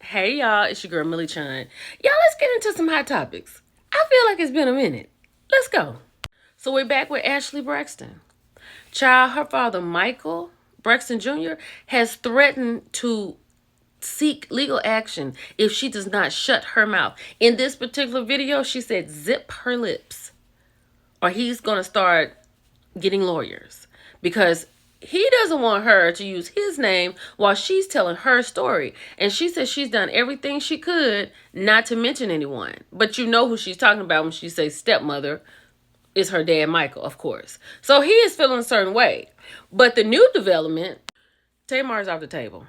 Hey y'all, it's your girl Millie Chun. Y'all, let's get into some hot topics. I feel like it's been a minute. Let's go. So we're back with Ashley Braxton. Child, her father Michael Braxton Jr. has threatened to seek legal action if she does not shut her mouth. In this particular video, she said zip her lips or he's going to start getting lawyers because he doesn't want her to use his name while she's telling her story. And she says she's done everything she could not to mention anyone. But you know who she's talking about when she says stepmother is her dad, Michael, of course. So he is feeling a certain way. But the new development, Tamar's off the table.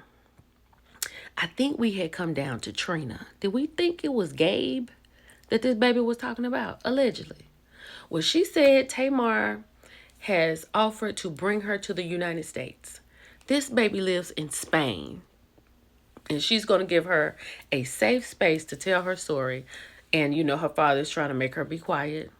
I think we had come down to Trina. Did we think it was Gabe that this baby was talking about? Allegedly. Well, she said Tamar has offered to bring her to the United States. This baby lives in Spain. And she's going to give her a safe space to tell her story. And, you know, her father's trying to make her be quiet.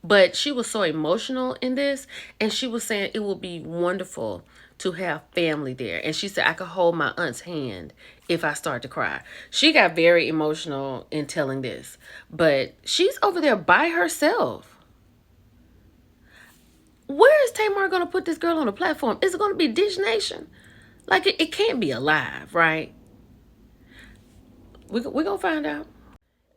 But she was so emotional in this. And she was saying it will be wonderful to have family there. And she said, I could hold my aunt's hand if I start to cry. She got very emotional in telling this. But she's over there by herself. Where is Tamar going to put this girl on a platform? Is it going to be Dish Nation? Like, it can't be alive, right? We're going to find out.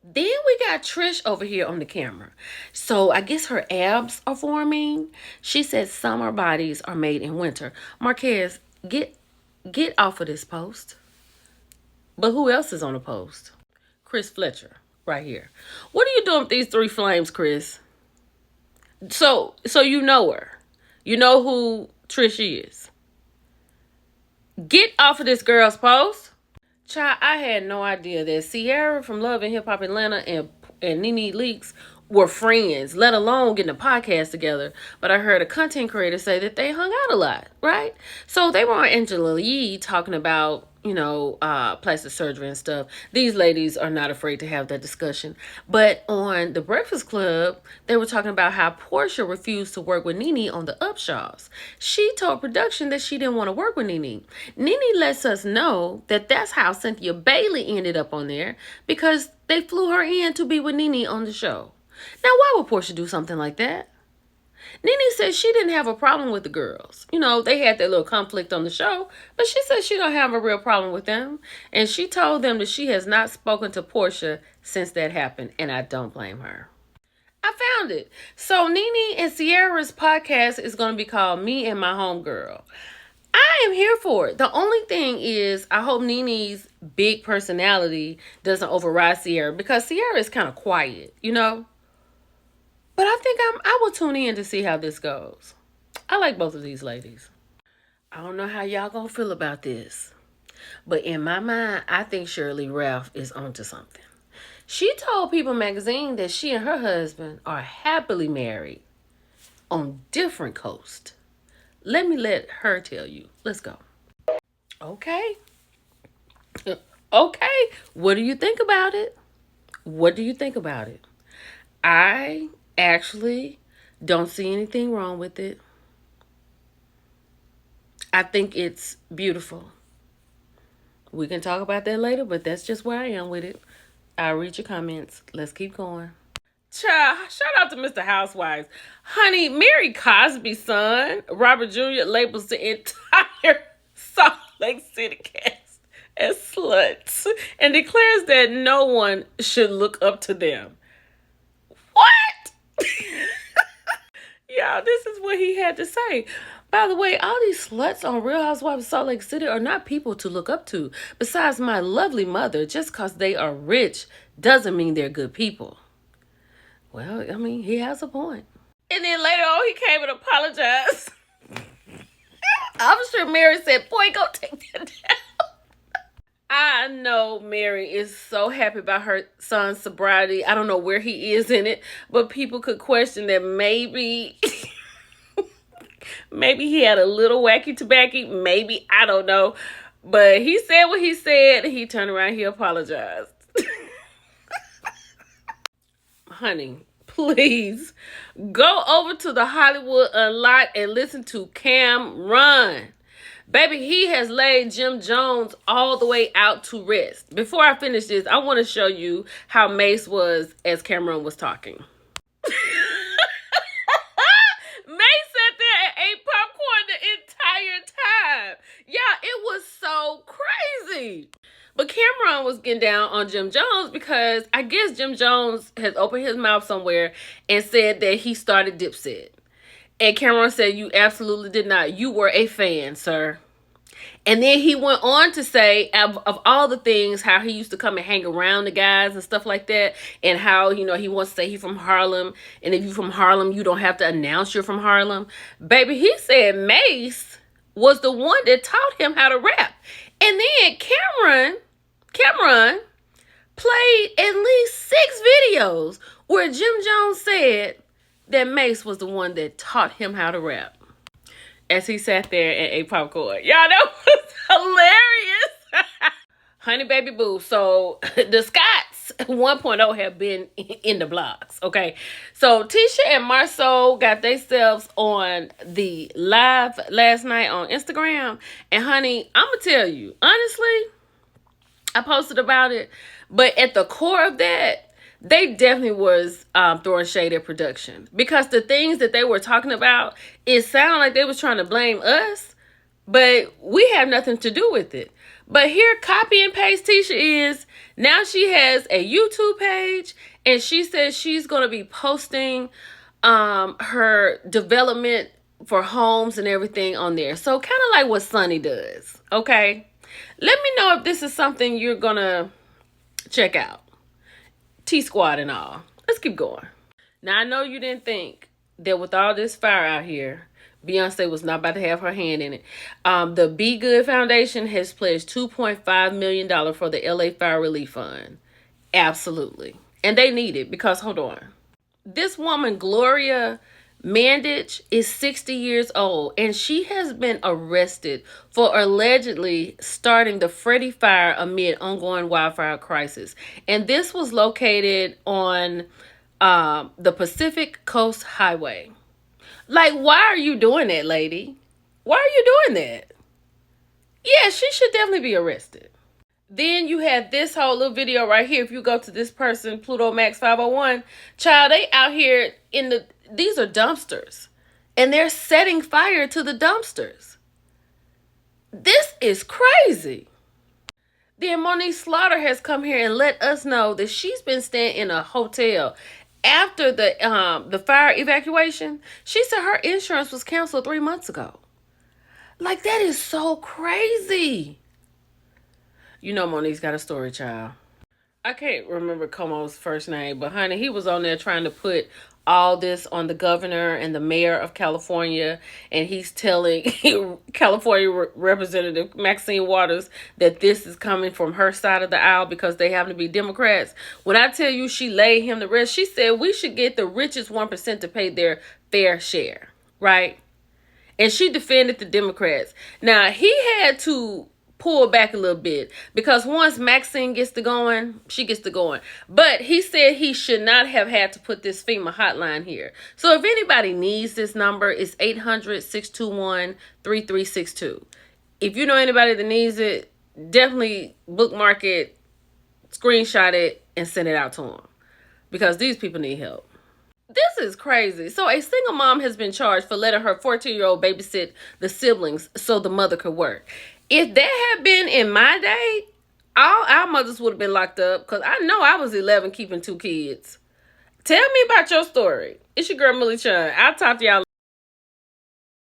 Then we got Trish over here on the camera. So I guess her abs are forming. She says summer bodies are made in winter. Marquez, get off of this post. But who else is on the post? Chris Fletcher, right here. What are you doing with these three flames, Chris? So you know her. You know who Trish is. Get off of this girl's post. Child, I had no idea that Sierra from Love and Hip Hop Atlanta and Nene Leakes were friends, let alone getting a podcast together. But I heard a content creator say that they hung out a lot, right? So they were on Angela Yee talking about, you know, plastic surgery and stuff. These ladies are not afraid to have that discussion. But on The Breakfast Club, they were talking about how Portia refused to work with Nene on the Upshaws. She told production that she didn't want to work with Nene. Nene lets us know that that's how Cynthia Bailey ended up on there because they flew her in to be with Nene on the show. Now, why would Portia do something like that? Nene said she didn't have a problem with the girls. You know, they had their little conflict on the show, but she said she don't have a real problem with them. And she told them that she has not spoken to Portia since that happened, and I don't blame her. I found it. So Nene and Sierra's podcast is going to be called Me and My Homegirl. I am here for it. The only thing is I hope Nene's big personality doesn't override Sierra because Sierra is kind of quiet, you know? But I think I will tune in to see how this goes. I like both of these ladies. I don't know how y'all gonna feel about this. But in my mind, I think Shirley Ralph is onto something. She told People magazine that she and her husband are happily married on different coasts. Let her tell you. Let's go. Okay. Okay. What do you think about it? What do you think about it? I actually don't see anything wrong with it. I think it's beautiful. We can talk about that later, but that's just where I am with it. I'll read your comments. Let's keep going. Child, shout out to Mr. Housewives. Honey, Mary Cosby's son, Robert Jr., labels the entire Salt Lake City cast as sluts and declares that no one should look up to them. What? Y'all, this is what he had to say. By the way, all these sluts on Real Housewives of Salt Lake City are not people to look up to. Besides my lovely mother, just because they are rich doesn't mean they're good people. Well, I mean, he has a point. And then later on, he came and apologized. I'm sure Mary said, boy, go take that down. I know Mary is so happy about her son's sobriety. I don't know where he is in it, but people could question that maybe he had a little wacky tobacco. Maybe, I don't know. But he said what he said. He turned around, he apologized. Honey, please go over to the Hollywood Unlocked and listen to Cam Run. Baby, he has laid Jim Jones all the way out to rest. Before I finish this, I want to show you how Mace was as Cameron was talking. Mace sat there and ate popcorn the entire time. Yeah, it was so crazy. But Cameron was getting down on Jim Jones because I guess Jim Jones has opened his mouth somewhere and said that he started Dipset. And Cameron said, you absolutely did not. You were a fan, sir. And then he went on to say, of all the things, how he used to come and hang around the guys and stuff like that. And how, you know, he wants to say he's from Harlem. And if you're from Harlem, you don't have to announce you're from Harlem. Baby, he said Mace was the one that taught him how to rap. And then Cameron played at least 6 videos where Jim Jones said that Mace was the one that taught him how to rap. As he sat there and ate popcorn. Y'all, that was hilarious. Honey baby boo. So the Scotts 1.0 have been in the blocks. Okay. So Tisha and Marceau got themselves on the live last night on Instagram. And honey, I'm going to tell you, honestly, I posted about it. But at the core of that, they definitely was throwing shade at production, because the things that they were talking about, it sounded like they was trying to blame us, but we have nothing to do with it. But here, copy and paste Tisha is, now she has a YouTube page, and she says she's going to be posting her development for homes and everything on there. So kind of like what Sunny does, okay? Let me know if this is something you're going to check out. T-Squad and all. Let's keep going. Now, I know you didn't think that with all this fire out here, Beyonce was not about to have her hand in it. The Be Good Foundation has pledged $2.5 million for the LA Fire Relief Fund. Absolutely. And they need it because, hold on. This woman, Gloria Mandich, is 60 years old, and she has been arrested for allegedly starting the Freddie fire amid ongoing wildfire crisis. And this was located on the Pacific Coast Highway. Like, why are you doing that, lady? Why are you doing that? Yeah, she should definitely be arrested. Then you have this whole little video right here. If you go to this person, Pluto Max 501, child, they out here in these are dumpsters, and they're setting fire to the dumpsters. This is crazy. Then Monique Slaughter has come here and let us know that she's been staying in a hotel after the fire evacuation. She said her insurance was canceled 3 months ago. Like, that is so crazy. You know Monique's got a story, child. I can't remember Como's first name, but honey, he was on there trying to put all this on the governor and the mayor of California, and he's telling California Representative Maxine Waters that this is coming from her side of the aisle because they happen to be Democrats. When I tell you she laid him to rest, she said we should get the richest 1% to pay their fair share, right? And she defended the Democrats. Now, he had to pull back a little bit because once Maxine gets to going, she gets to going. But he said he should not have had to put this FEMA hotline here. So if anybody needs this number, it's 800-621-3362. If you know anybody that needs it, definitely bookmark it, screenshot it, and send it out to them, because these people need help. This is crazy. So a single mom has been charged for letting her 14-year-old babysit the siblings so the mother could work. If that had been in my day, all our mothers would have been locked up, because I know I was 11 keeping 2 kids. Tell me about your story. It's your girl, Millie Chun. I'll talk to y'all later.